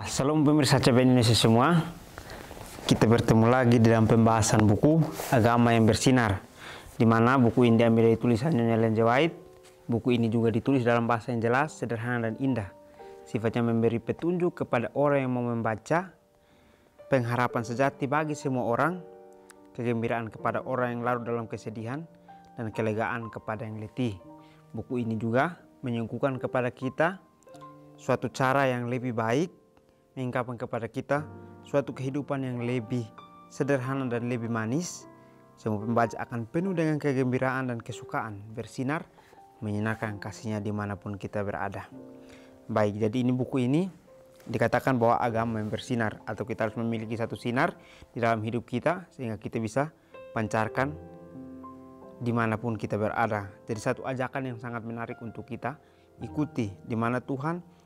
Salam pemirsa CP Indonesia semua. Kita bertemu lagi dalam pembahasan buku Agama yang Bersinar, di mana buku ini diambil dari tulisan Nyonya Ellen G. White. Buku ini juga ditulis dalam bahasa yang jelas, sederhana, dan indah. Sifatnya memberi petunjuk kepada orang yang mau membaca, pengharapan sejati bagi semua orang, kegembiraan kepada orang yang larut dalam kesedihan, dan kelegaan kepada yang letih. Buku ini juga menyuguhkan kepada kita suatu cara yang lebih baik, mengungkapkan kepada kita suatu kehidupan yang lebih sederhana dan lebih manis. Semua pembaca akan penuh dengan kegembiraan dan kesukaan, bersinar, menyenangkan kasihnya dimanapun kita berada. Baik, jadi ini buku ini dikatakan bahwa agama yang bersinar, atau kita harus memiliki satu sinar di dalam hidup kita sehingga kita bisa pancarkan dimanapun kita berada. Jadi satu ajakan yang sangat menarik untuk kita ikuti, di mana Tuhan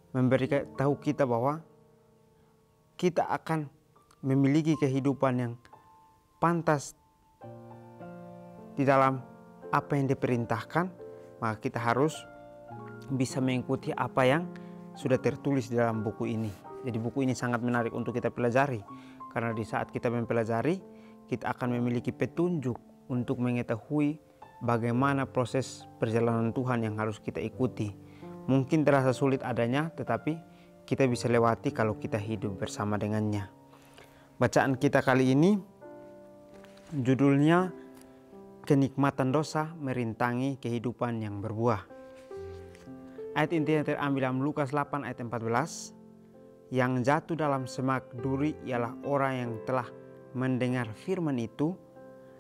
memberitahu kita bahwa kita akan memiliki kehidupan yang pantas di dalam apa yang diperintahkan, maka kita harus bisa mengikuti apa yang sudah tertulis di dalam buku ini. Jadi buku ini sangat menarik untuk kita pelajari, karena di saat kita mempelajari, kita akan memiliki petunjuk untuk mengetahui bagaimana proses perjalanan Tuhan yang harus kita ikuti. Mungkin terasa sulit adanya, tetapi kita bisa lewati kalau kita hidup bersama dengannya. Bacaan kita kali ini judulnya Kenikmatan Dosa Merintangi Kehidupan yang Berbuah. Ayat intinya terambil dalam Lukas 8 ayat 14. Yang jatuh dalam semak duri ialah orang yang telah mendengar firman itu,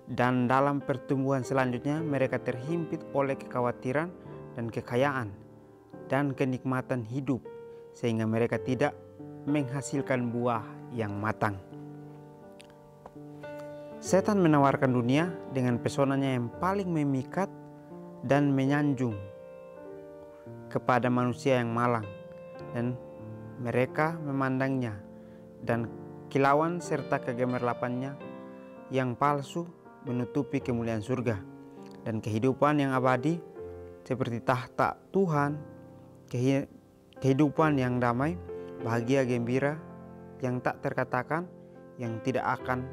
dan dalam pertumbuhan selanjutnya mereka terhimpit oleh kekhawatiran dan kekayaan dan kenikmatan hidup, sehingga mereka tidak menghasilkan buah yang matang. Setan menawarkan dunia dengan pesonanya yang paling memikat dan menyanjung kepada manusia yang malang, dan mereka memandangnya, dan kilauan serta kegemerlapannya yang palsu menutupi kemuliaan surga dan kehidupan yang abadi seperti tahta Tuhan, kehidupan yang damai, bahagia, gembira, yang tak terkatakan, yang tidak akan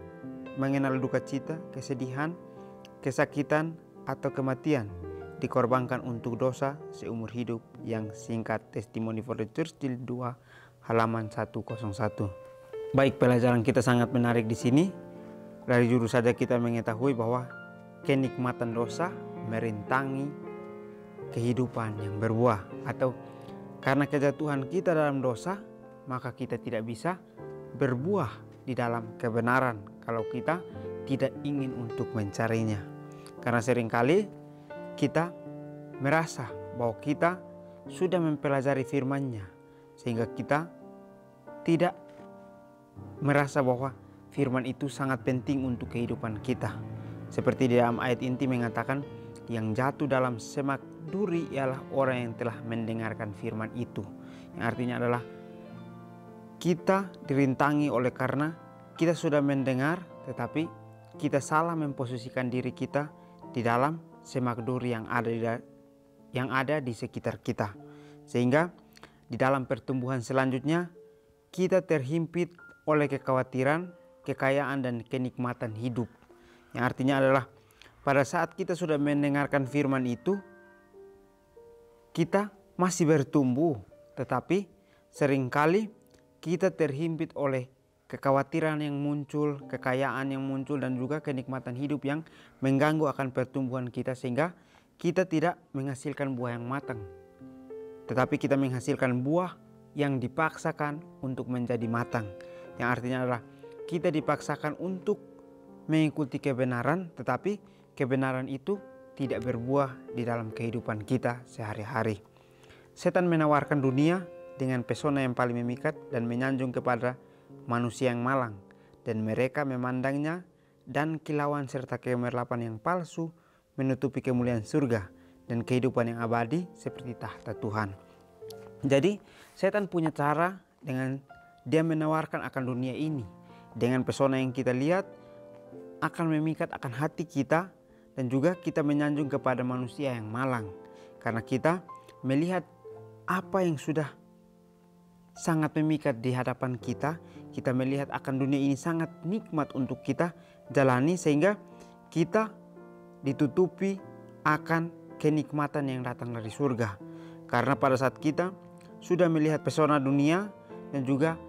mengenal duka cita, kesedihan, kesakitan, atau kematian, dikorbankan untuk dosa seumur hidup yang singkat. Testimony for the Church jilid 2 halaman 101. Baik, pelajaran kita sangat menarik di sini. Dari judul saja kita mengetahui bahwa kenikmatan dosa merintangi kehidupan yang berbuah, atau karena kejatuhan kita dalam dosa, maka kita tidak bisa berbuah di dalam kebenaran kalau kita tidak ingin untuk mencarinya. Karena seringkali kita merasa bahwa kita sudah mempelajari firman-Nya, sehingga kita tidak merasa bahwa firman itu sangat penting untuk kehidupan kita. Seperti di dalam ayat inti mengatakan, yang jatuh dalam semak duri ialah orang yang telah mendengarkan firman itu. Yang artinya adalah kita dirintangi oleh karena kita sudah mendengar, tetapi kita salah memposisikan diri kita di dalam semak duri yang ada di sekitar kita. Sehingga di dalam pertumbuhan selanjutnya kita terhimpit oleh kekhawatiran, kekayaan, dan kenikmatan hidup. Yang artinya adalah pada saat kita sudah mendengarkan firman itu, kita masih bertumbuh, tetapi seringkali kita terhimpit oleh kekhawatiran yang muncul, kekayaan yang muncul, dan juga kenikmatan hidup yang mengganggu akan pertumbuhan kita, sehingga kita tidak menghasilkan buah yang matang, tetapi kita menghasilkan buah yang dipaksakan untuk menjadi matang. Yang artinya adalah kita dipaksakan untuk mengikuti kebenaran, tetapi kebenaran itu tidak berbuah di dalam kehidupan kita sehari-hari. Setan menawarkan dunia dengan pesona yang paling memikat dan menyanjung kepada manusia yang malang, dan mereka memandangnya, dan kilauan serta kegemerlapan yang palsu menutupi kemuliaan surga dan kehidupan yang abadi seperti tahta Tuhan. Jadi setan punya cara dengan dia menawarkan akan dunia ini dengan pesona yang kita lihat akan memikat akan hati kita, dan juga kita menyanjung kepada manusia yang malang, karena kita melihat apa yang sudah sangat memikat di hadapan kita. Kita melihat akan dunia ini sangat nikmat untuk kita jalani, sehingga kita ditutupi akan kenikmatan yang datang dari surga. Karena pada saat kita sudah melihat pesona dunia dan juga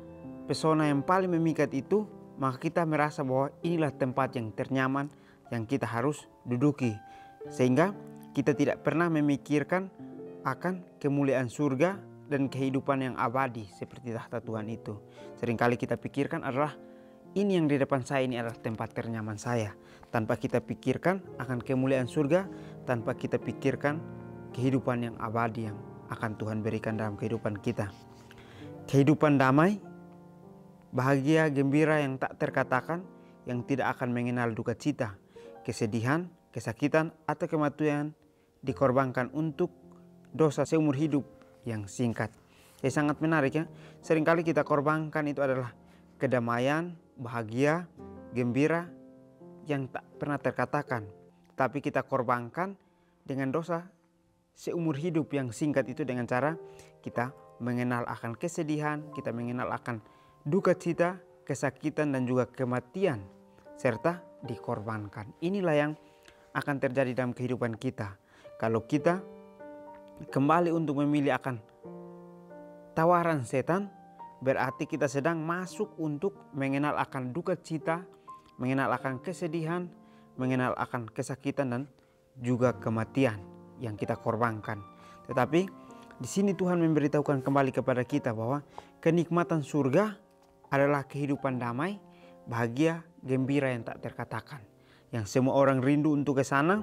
pesona yang paling memikat itu, maka kita merasa bahwa inilah tempat yang ternyaman yang kita harus duduki. Sehingga kita tidak pernah memikirkan akan kemuliaan surga dan kehidupan yang abadi seperti tahta Tuhan itu. Seringkali kita pikirkan adalah ini yang di depan saya ini adalah tempat ternyaman saya, tanpa kita pikirkan akan kemuliaan surga, tanpa kita pikirkan kehidupan yang abadi yang akan Tuhan berikan dalam kehidupan kita. Kehidupan damai, bahagia, gembira yang tak terkatakan, yang tidak akan mengenal duka cita, kesedihan, kesakitan, atau kematian dikorbankan untuk dosa seumur hidup yang singkat. Jadi sangat menarik ya. Seringkali kita korbankan itu adalah kedamaian, bahagia, gembira yang tak pernah terkatakan. Tapi kita korbankan dengan dosa seumur hidup yang singkat itu dengan cara kita mengenal akan kesedihan, kita mengenal akan duka cita, kesakitan dan juga kematian serta dikorbankan. Inilah yang akan terjadi dalam kehidupan kita. Kalau kita kembali untuk memilih akan tawaran setan, berarti kita sedang masuk untuk mengenal akan duka cita, mengenal akan kesedihan, mengenal akan kesakitan dan juga kematian yang kita korbankan. Tetapi di sini Tuhan memberitahukan kembali kepada kita bahwa kenikmatan surga adalah kehidupan damai, bahagia, gembira yang tak terkatakan, yang semua orang rindu untuk ke sana.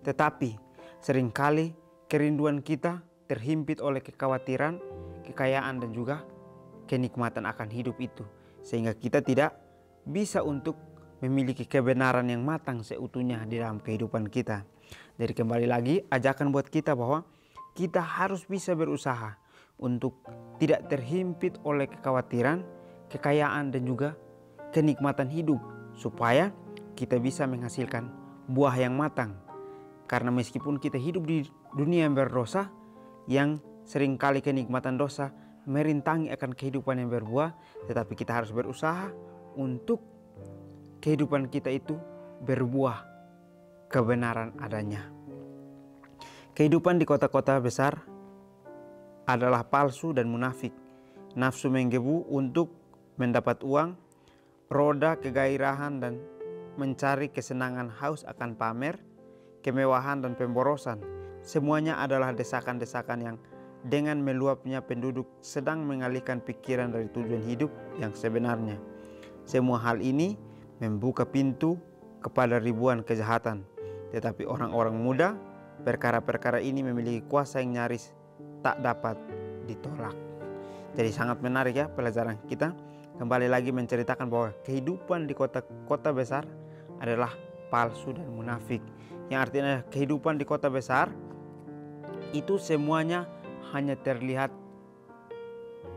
Tetapi seringkali kerinduan kita terhimpit oleh kekhawatiran, kekayaan dan juga kenikmatan akan hidup itu, sehingga kita tidak bisa untuk memiliki kebenaran yang matang seutuhnya di dalam kehidupan kita. Jadi kembali lagi ajakan buat kita bahwa kita harus bisa berusaha untuk tidak terhimpit oleh kekhawatiran, kekayaan dan juga kenikmatan hidup, supaya kita bisa menghasilkan buah yang matang. Karena meskipun kita hidup di dunia yang berdosa, yang seringkali kenikmatan dosa merintangi akan kehidupan yang berbuah, tetapi kita harus berusaha untuk kehidupan kita itu berbuah kebenaran adanya. Kehidupan di kota-kota besar adalah palsu dan munafik. Nafsu menggebu untuk mendapat uang, roda kegairahan dan mencari kesenangan, haus akan pamer, kemewahan dan pemborosan. Semuanya adalah desakan-desakan yang dengan meluapnya penduduk sedang mengalihkan pikiran dari tujuan hidup yang sebenarnya. Semua hal ini membuka pintu kepada ribuan kejahatan. Tetapi orang-orang muda, perkara-perkara ini memiliki kuasa yang nyaris tak dapat ditolak. Jadi sangat menarik ya pelajaran kita. Kembali lagi menceritakan bahwa kehidupan di kota-kota besar adalah palsu dan munafik. Yang artinya kehidupan di kota besar itu semuanya hanya terlihat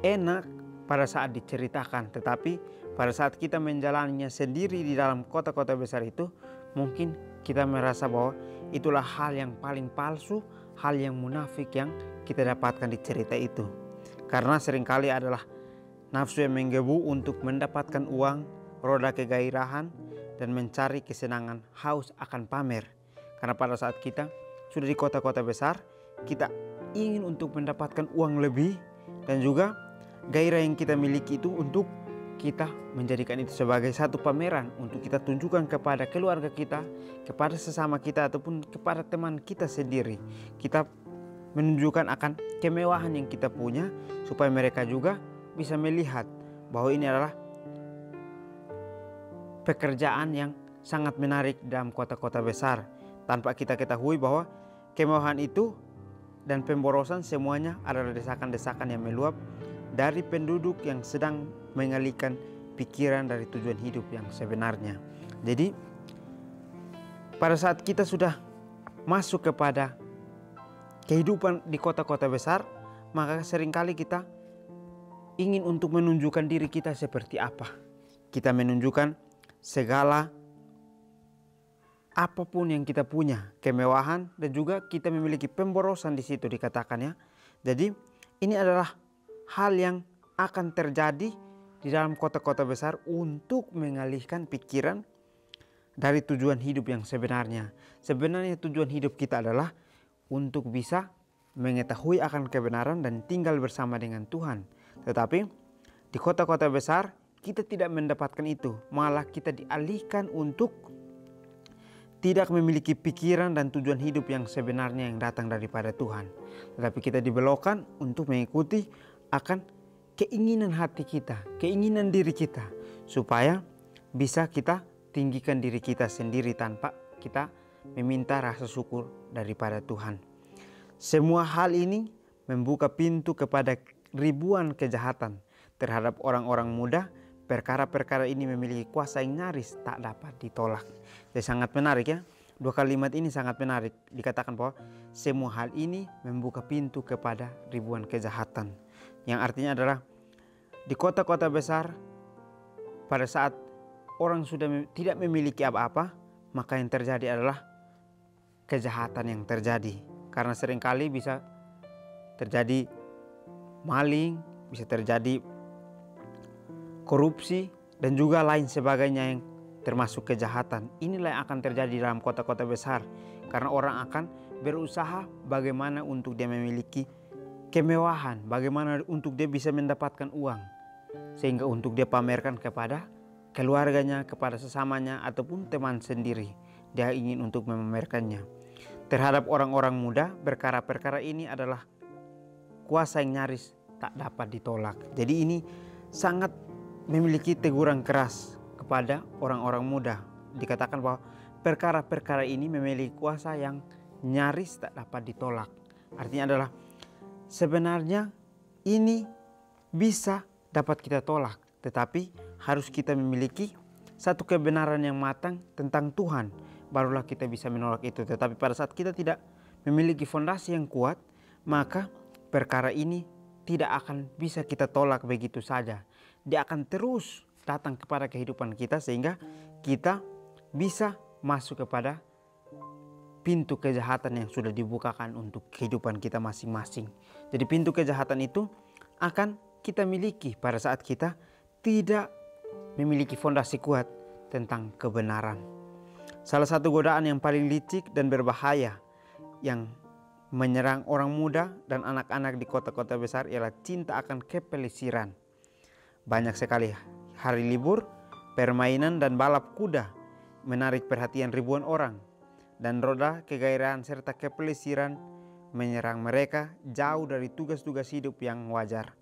enak pada saat diceritakan, tetapi pada saat kita menjalaninya sendiri di dalam kota-kota besar itu, mungkin kita merasa bahwa itulah hal yang paling palsu, hal yang munafik yang kita dapatkan di cerita itu. Karena seringkali adalah nafsu yang menggebu untuk mendapatkan uang, roda kegairahan, dan mencari kesenangan, haus akan pamer. Karena pada saat kita sudah di kota-kota besar, kita ingin untuk mendapatkan uang lebih, dan juga gairah yang kita miliki itu untuk kita menjadikan itu sebagai satu pameran untuk kita tunjukkan kepada keluarga kita, kepada sesama kita, ataupun kepada teman kita sendiri. Kita menunjukkan akan kemewahan yang kita punya supaya mereka juga bisa melihat bahwa ini adalah pekerjaan yang sangat menarik dalam kota-kota besar, tanpa kita ketahui bahwa kemewahan itu dan pemborosan semuanya adalah desakan-desakan yang meluap dari penduduk yang sedang mengalihkan pikiran dari tujuan hidup yang sebenarnya. Jadi pada saat kita sudah masuk kepada kehidupan di kota-kota besar, maka seringkali kita ingin untuk menunjukkan diri kita seperti apa. Kita menunjukkan segala apapun yang kita punya, kemewahan, dan juga kita memiliki pemborosan di situ dikatakan ya. Jadi ini adalah hal yang akan terjadi di dalam kota-kota besar untuk mengalihkan pikiran dari tujuan hidup yang sebenarnya. Sebenarnya tujuan hidup kita adalah untuk bisa mengetahui akan kebenaran dan tinggal bersama dengan Tuhan. Tetapi di kota-kota besar kita tidak mendapatkan itu. Malah kita dialihkan untuk tidak memiliki pikiran dan tujuan hidup yang sebenarnya yang datang daripada Tuhan. Tetapi kita dibelokkan untuk mengikuti akan keinginan hati kita, keinginan diri kita, supaya bisa kita tinggikan diri kita sendiri tanpa kita meminta rasa syukur daripada Tuhan. Semua hal ini membuka pintu kepada ribuan kejahatan terhadap orang-orang muda. Perkara-perkara ini memiliki kuasa yang nyaris tak dapat ditolak. Jadi sangat menarik ya. Dua kalimat ini sangat menarik. Dikatakan bahwa semua hal ini membuka pintu kepada ribuan kejahatan. Yang artinya adalah di kota-kota besar pada saat orang sudah tidak memiliki apa-apa, maka yang terjadi adalah kejahatan yang terjadi. Karena seringkali bisa terjadi maling, bisa terjadi korupsi, dan juga lain sebagainya yang termasuk kejahatan. Inilah yang akan terjadi dalam kota-kota besar. Karena orang akan berusaha bagaimana untuk dia memiliki kemewahan, bagaimana untuk dia bisa mendapatkan uang. Sehingga untuk dia pamerkan kepada keluarganya, kepada sesamanya, ataupun teman sendiri. Dia ingin untuk memamerkannya. Terhadap orang-orang muda, perkara-perkara ini adalah kuasa yang nyaris tak dapat ditolak. Jadi ini sangat memiliki teguran keras kepada orang-orang muda. Dikatakan bahwa perkara-perkara ini memiliki kuasa yang nyaris tak dapat ditolak. Artinya adalah sebenarnya ini bisa dapat kita tolak, tetapi harus kita memiliki satu kebenaran yang matang tentang Tuhan, barulah kita bisa menolak itu. Tetapi pada saat kita tidak memiliki fondasi yang kuat, maka perkara ini tidak akan bisa kita tolak begitu saja. Dia akan terus datang kepada kehidupan kita sehingga kita bisa masuk kepada pintu kejahatan yang sudah dibukakan untuk kehidupan kita masing-masing. Jadi pintu kejahatan itu akan kita miliki pada saat kita tidak memiliki fondasi kuat tentang kebenaran. Salah satu godaan yang paling licik dan berbahaya yang menyerang orang muda dan anak-anak di kota-kota besar ialah cinta akan kepelesiran. Banyak sekali hari libur, permainan dan balap kuda menarik perhatian ribuan orang. Dan roda kegairahan serta kepelesiran menyerang mereka jauh dari tugas-tugas hidup yang wajar.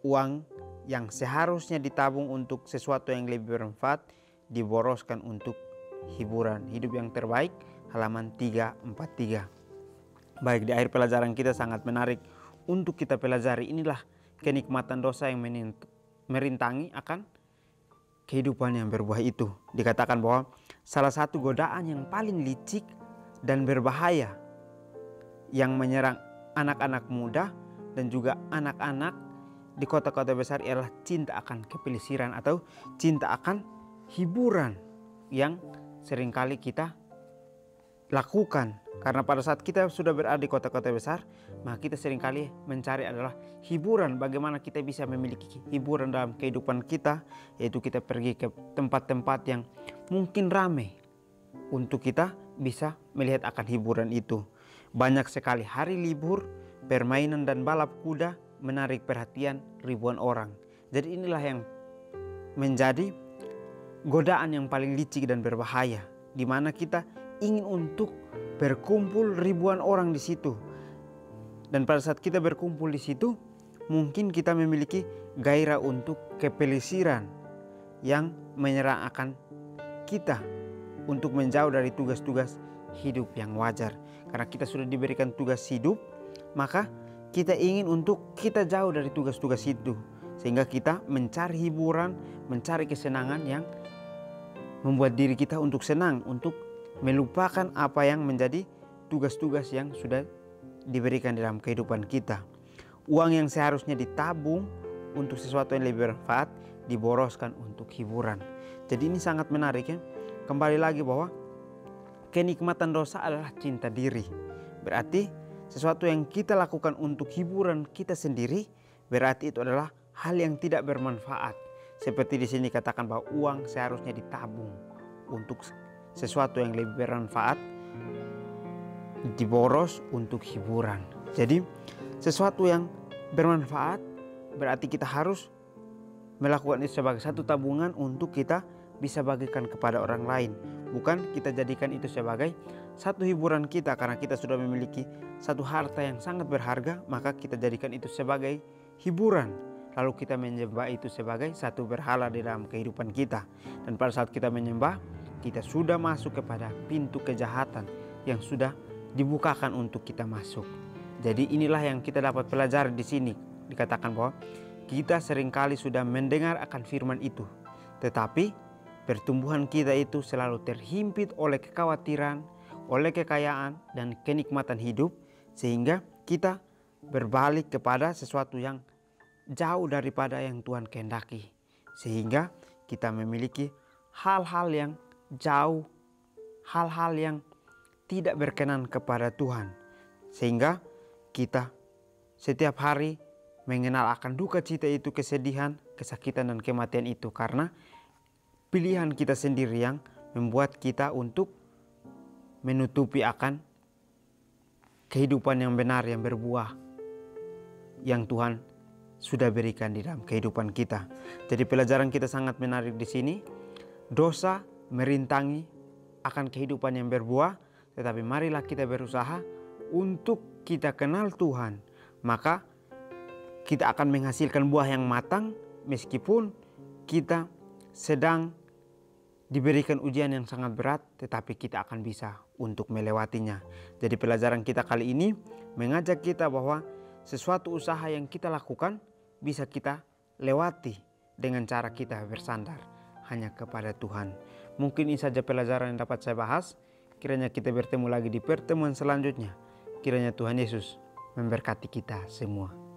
Uang yang seharusnya ditabung untuk sesuatu yang lebih bermanfaat diboroskan untuk hiburan. Hidup yang terbaik, halaman 343. Baik, di akhir pelajaran kita sangat menarik untuk kita pelajari. Inilah kenikmatan dosa yang merintangi akan kehidupan yang berbuah itu. Dikatakan bahwa salah satu godaan yang paling licik dan berbahaya yang menyerang anak-anak muda dan juga anak-anak di kota-kota besar ialah cinta akan kepelesiran atau cinta akan hiburan yang seringkali kita lakukan. Karena pada saat kita sudah berada di kota-kota besar, maka kita seringkali mencari adalah hiburan. Bagaimana kita bisa memiliki hiburan dalam kehidupan kita, yaitu kita pergi ke tempat-tempat yang mungkin ramai untuk kita bisa melihat akan hiburan itu. Banyak sekali hari libur, permainan dan balap kuda menarik perhatian ribuan orang. Jadi inilah yang menjadi godaan yang paling licik dan berbahaya, di mana kita ingin untuk berkumpul ribuan orang di situ. Dan pada saat kita berkumpul di situ, mungkin kita memiliki gairah untuk kepelesiran yang menyerang akan kita untuk menjauh dari tugas-tugas hidup yang wajar. Karena kita sudah diberikan tugas hidup, maka kita ingin untuk kita jauh dari tugas-tugas itu. Sehingga kita mencari hiburan, mencari kesenangan yang membuat diri kita untuk senang, untuk melupakan apa yang menjadi tugas-tugas yang sudah diberikan dalam kehidupan kita. Uang yang seharusnya ditabung untuk sesuatu yang lebih bermanfaat diboroskan untuk hiburan. Jadi ini sangat menarik ya. Kembali lagi bahwa kenikmatan dosa adalah cinta diri. Berarti sesuatu yang kita lakukan untuk hiburan kita sendiri, berarti itu adalah hal yang tidak bermanfaat. Seperti di sini katakan bahwa uang seharusnya ditabung untuk sesuatu yang lebih bermanfaat, diboros untuk hiburan. Jadi sesuatu yang bermanfaat berarti kita harus melakukan itu sebagai satu tabungan untuk kita bisa bagikan kepada orang lain. Bukan kita jadikan itu sebagai satu hiburan kita karena kita sudah memiliki satu harta yang sangat berharga, maka kita jadikan itu sebagai hiburan. Lalu kita menyembah itu sebagai satu berhala di dalam kehidupan kita. Dan pada saat kita menyembah, kita sudah masuk kepada pintu kejahatan yang sudah dibukakan untuk kita masuk. Jadi inilah yang kita dapat pelajari di sini. Dikatakan bahwa kita seringkali sudah mendengar akan firman itu, tetapi pertumbuhan kita itu selalu terhimpit oleh kekhawatiran, oleh kekayaan dan kenikmatan hidup, sehingga kita berbalik kepada sesuatu yang jauh daripada yang Tuhan kehendaki, sehingga kita memiliki hal-hal yang jauh, hal-hal yang tidak berkenan kepada Tuhan, sehingga kita setiap hari mengenal akan duka cita itu, kesedihan, kesakitan dan kematian itu, karena pilihan kita sendiri yang membuat kita untuk menutupi akan kehidupan yang benar yang berbuah yang Tuhan sudah berikan di dalam kehidupan kita. Jadi pelajaran kita sangat menarik di sini. Dosa merintangi akan kehidupan yang berbuah, tetapi marilah kita berusaha untuk kita kenal Tuhan. Maka kita akan menghasilkan buah yang matang meskipun kita sedang diberikan ujian yang sangat berat, tetapi kita akan bisa untuk melewatinya. Jadi pelajaran kita kali ini mengajak kita bahwa sesuatu usaha yang kita lakukan bisa kita lewati dengan cara kita bersandar hanya kepada Tuhan. Mungkin ini saja pelajaran yang dapat saya bahas. Kiranya kita bertemu lagi di pertemuan selanjutnya. Kiranya Tuhan Yesus memberkati kita semua.